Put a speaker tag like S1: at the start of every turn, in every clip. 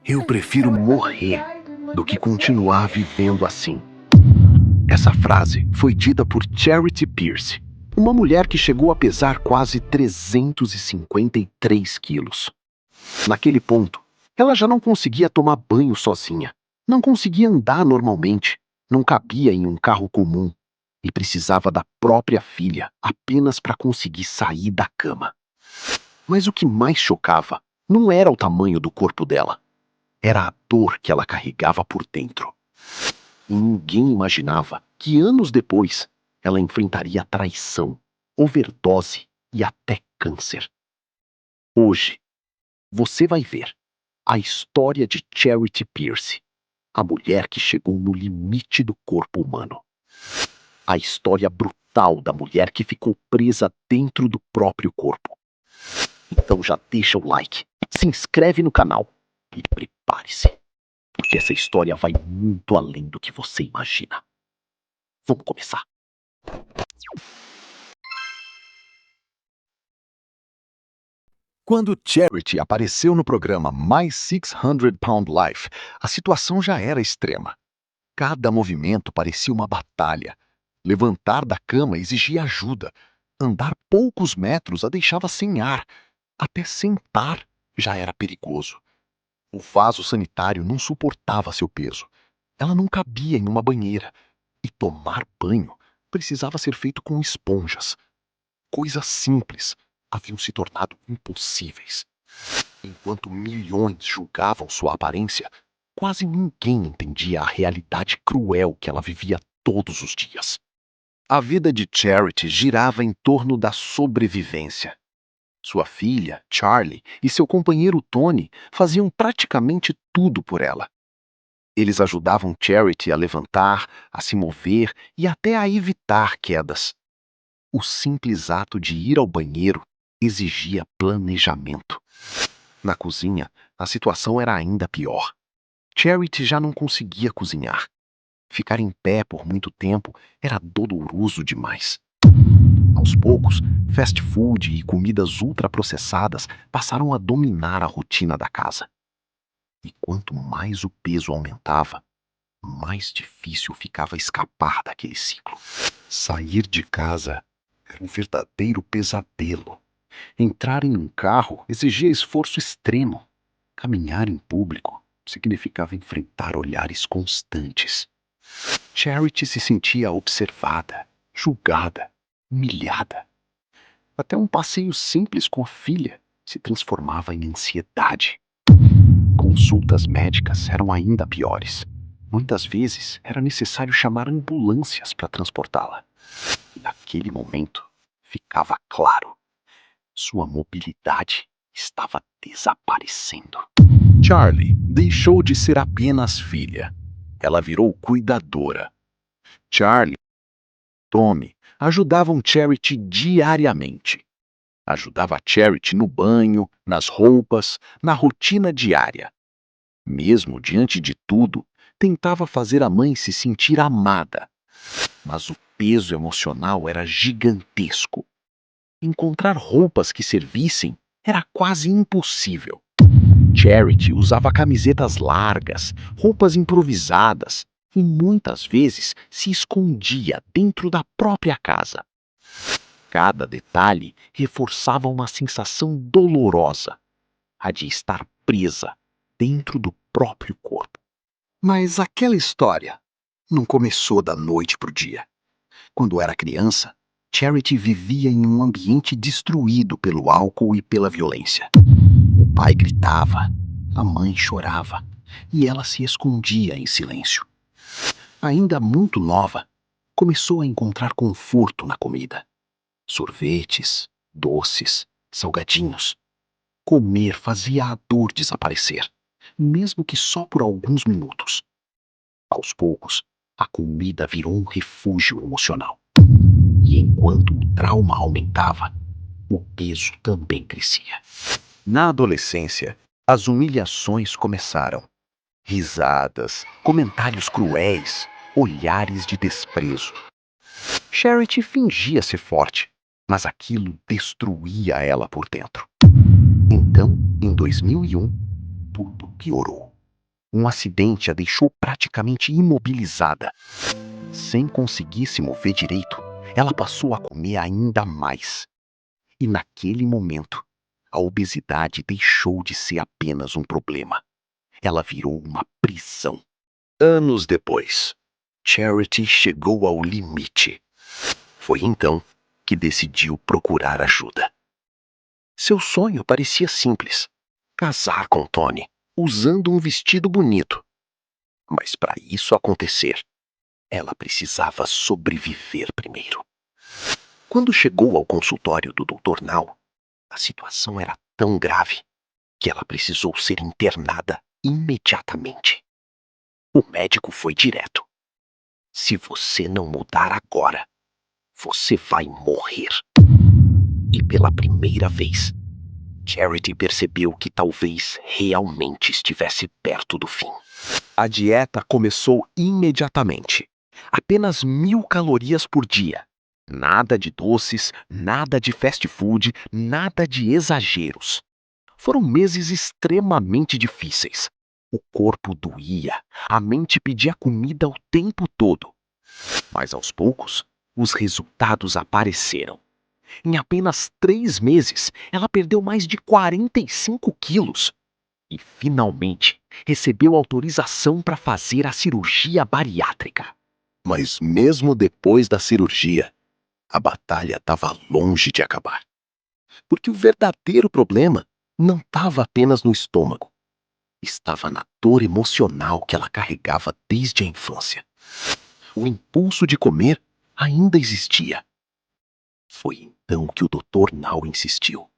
S1: Eu prefiro morrer do que continuar vivendo assim. Essa frase foi dita por Charity Pierce, uma mulher que chegou a pesar quase 353 quilos. Naquele ponto, ela já não conseguia tomar banho sozinha, não conseguia andar normalmente, não cabia em um carro comum e precisava da própria filha apenas para conseguir sair da cama. Mas o que mais chocava não era o tamanho do corpo dela, era a dor que ela carregava por dentro. E ninguém imaginava que anos depois ela enfrentaria traição, overdose e até câncer. Hoje, você vai ver a história de Charity Pierce, a mulher que chegou no limite do corpo humano. A história brutal da mulher que ficou presa dentro do próprio corpo. Então já deixa o like, se inscreve no canal e prepare-se, porque essa história vai muito além do que você imagina. Vamos começar.
S2: Quando Charity apareceu no programa My 600 Pound Life, a situação já era extrema. Cada movimento parecia uma batalha. Levantar da cama exigia ajuda. Andar poucos metros a deixava sem ar. Até sentar já era perigoso. O vaso sanitário não suportava seu peso. Ela não cabia em uma banheira. E tomar banho precisava ser feito com esponjas. Coisas simples haviam se tornado impossíveis. Enquanto milhões julgavam sua aparência, quase ninguém entendia a realidade cruel que ela vivia todos os dias. A vida de Charity girava em torno da sobrevivência. Sua filha, Charlie, e seu companheiro Tony faziam praticamente tudo por ela. Eles ajudavam Charity a levantar, a se mover e até a evitar quedas. O simples ato de ir ao banheiro exigia planejamento. Na cozinha, a situação era ainda pior. Charity já não conseguia cozinhar. Ficar em pé por muito tempo era doloroso demais. Aos poucos, fast food e comidas ultraprocessadas passaram a dominar a rotina da casa. E quanto mais o peso aumentava, mais difícil ficava escapar daquele ciclo. Sair de casa era um verdadeiro pesadelo. Entrar em um carro exigia esforço extremo. Caminhar em público significava enfrentar olhares constantes. Charity se sentia observada, julgada, humilhada. Até um passeio simples com a filha se transformava em ansiedade. Consultas médicas eram ainda piores. Muitas vezes era necessário chamar ambulâncias para transportá-la. E naquele momento ficava claro: sua mobilidade estava desaparecendo. Charlie deixou de ser apenas filha. Ela virou cuidadora. Charlie e Tommy ajudavam Charity diariamente. Ajudava Charity no banho, nas roupas, na rotina diária. Mesmo diante de tudo, tentava fazer a mãe se sentir amada. Mas o peso emocional era gigantesco. Encontrar roupas que servissem era quase impossível. Charity usava camisetas largas, roupas improvisadas e muitas vezes se escondia dentro da própria casa. Cada detalhe reforçava uma sensação dolorosa, a de estar presa dentro do próprio corpo. Mas aquela história não começou da noite para o dia. Quando era criança, Charity vivia em um ambiente destruído pelo álcool e pela violência. O pai gritava, a mãe chorava e ela se escondia em silêncio. Ainda muito nova, começou a encontrar conforto na comida. Sorvetes, doces, salgadinhos. Comer fazia a dor desaparecer, mesmo que só por alguns minutos. Aos poucos, a comida virou um refúgio emocional. E enquanto o trauma aumentava, o peso também crescia. Na adolescência, as humilhações começaram. Risadas, comentários cruéis, olhares de desprezo. Charity fingia ser forte, mas aquilo destruía ela por dentro. Então, em 2001, tudo piorou.
S1: Um acidente a deixou praticamente imobilizada. Sem conseguir se mover direito, ela passou a comer ainda mais. E naquele momento, a obesidade deixou de ser apenas um problema. Ela virou uma prisão. Anos depois, Charity chegou ao limite. Foi então que decidiu procurar ajuda. Seu sonho parecia simples: casar com Tony, usando um vestido bonito. Mas para isso acontecer, ela precisava sobreviver primeiro. Quando chegou ao consultório do Dr. Now, a situação era tão grave que ela precisou ser internada imediatamente. O médico foi direto: se você não mudar agora, você vai morrer. E pela primeira vez, Charity percebeu que talvez realmente estivesse perto do fim. A dieta começou imediatamente. Apenas 1.000 calorias por dia. Nada de doces, nada de fast food, nada de exageros. Foram meses extremamente difíceis. O corpo doía, a mente pedia comida o tempo todo. Mas aos poucos, os resultados apareceram. Em apenas 3 meses, ela perdeu mais de 45 quilos. E, finalmente, recebeu autorização para fazer a cirurgia bariátrica. Mas mesmo depois da cirurgia, a batalha estava longe de acabar. Porque o verdadeiro problema não estava apenas no estômago. Estava na dor emocional que ela carregava desde a infância. O impulso de comer ainda existia. Foi então que o Dr. Now insistiu.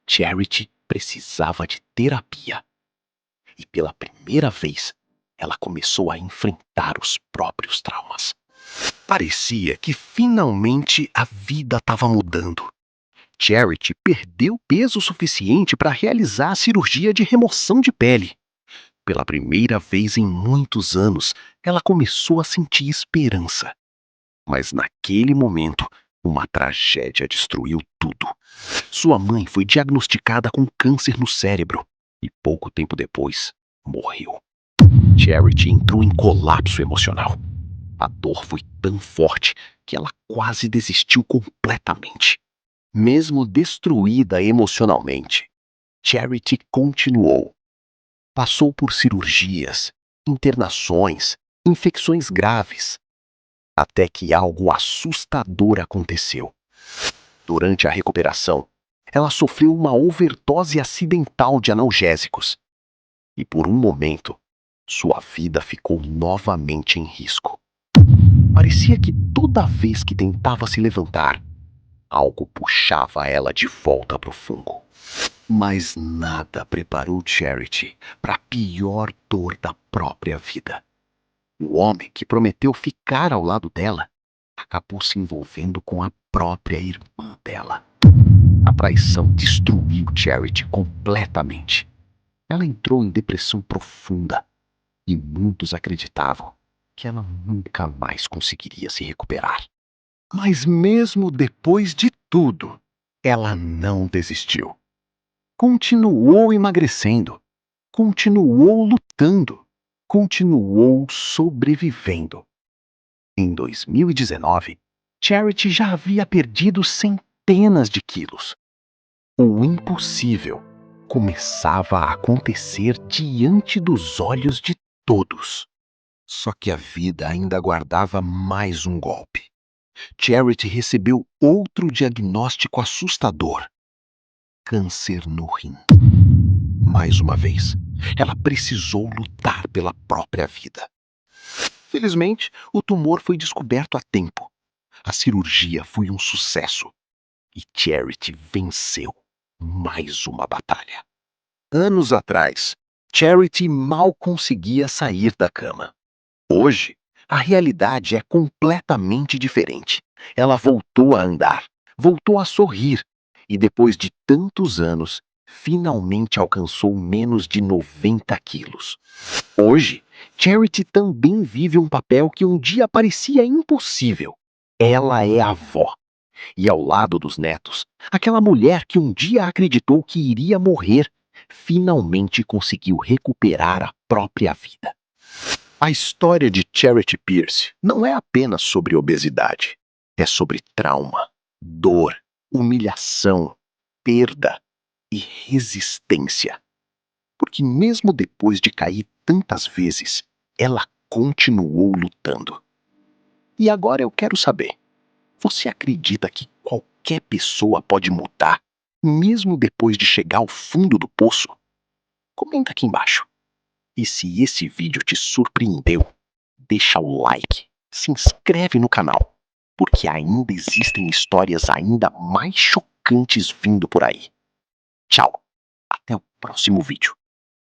S1: Charity precisava de terapia. E pela primeira vez, ela começou a enfrentar os próprios traumas. Parecia que finalmente a vida estava mudando. Charity perdeu peso suficiente para realizar a cirurgia de remoção de pele. Pela primeira vez em muitos anos, ela começou a sentir esperança. Mas naquele momento, uma tragédia destruiu tudo. Sua mãe foi diagnosticada com câncer no cérebro e pouco tempo depois, morreu. Charity entrou em colapso emocional. A dor foi tão forte que ela quase desistiu completamente. Mesmo destruída emocionalmente, Charity continuou. Passou por cirurgias, internações, infecções graves, até que algo assustador aconteceu. Durante a recuperação, ela sofreu uma overdose acidental de analgésicos. E por um momento, sua vida ficou novamente em risco. Parecia que toda vez que tentava se levantar, algo puxava ela de volta para o fundo. Mas nada preparou Charity para a pior dor da própria vida. O homem que prometeu ficar ao lado dela acabou se envolvendo com a própria irmã dela. A traição destruiu Charity completamente. Ela entrou em depressão profunda e muitos acreditavam que ela nunca mais conseguiria se recuperar. Mas mesmo depois de tudo, ela não desistiu. Continuou emagrecendo, continuou lutando, continuou sobrevivendo. Em 2019, Charity já havia perdido centenas de quilos. O impossível começava a acontecer diante dos olhos de todos. Só que a vida ainda aguardava mais um golpe. Charity recebeu outro diagnóstico assustador: câncer no rim. Mais uma vez, ela precisou lutar pela própria vida. Felizmente, o tumor foi descoberto a tempo. A cirurgia foi um sucesso. E Charity venceu mais uma batalha. Anos atrás, Charity mal conseguia sair da cama. Hoje, a realidade é completamente diferente. Ela voltou a andar, voltou a sorrir e, depois de tantos anos, finalmente alcançou menos de 90 quilos. Hoje, Charity também vive um papel que um dia parecia impossível. Ela é avó. E ao lado dos netos, aquela mulher que um dia acreditou que iria morrer, finalmente conseguiu recuperar a própria vida. A história de Charity Pierce não é apenas sobre obesidade. É sobre trauma, dor, humilhação, perda e resistência. Porque mesmo depois de cair tantas vezes, ela continuou lutando. E agora eu quero saber, você acredita que qualquer pessoa pode mudar, mesmo depois de chegar ao fundo do poço? Comenta aqui embaixo. E se esse vídeo te surpreendeu, deixa o like, se inscreve no canal, porque ainda existem histórias ainda mais chocantes vindo por aí. Tchau, até o próximo vídeo.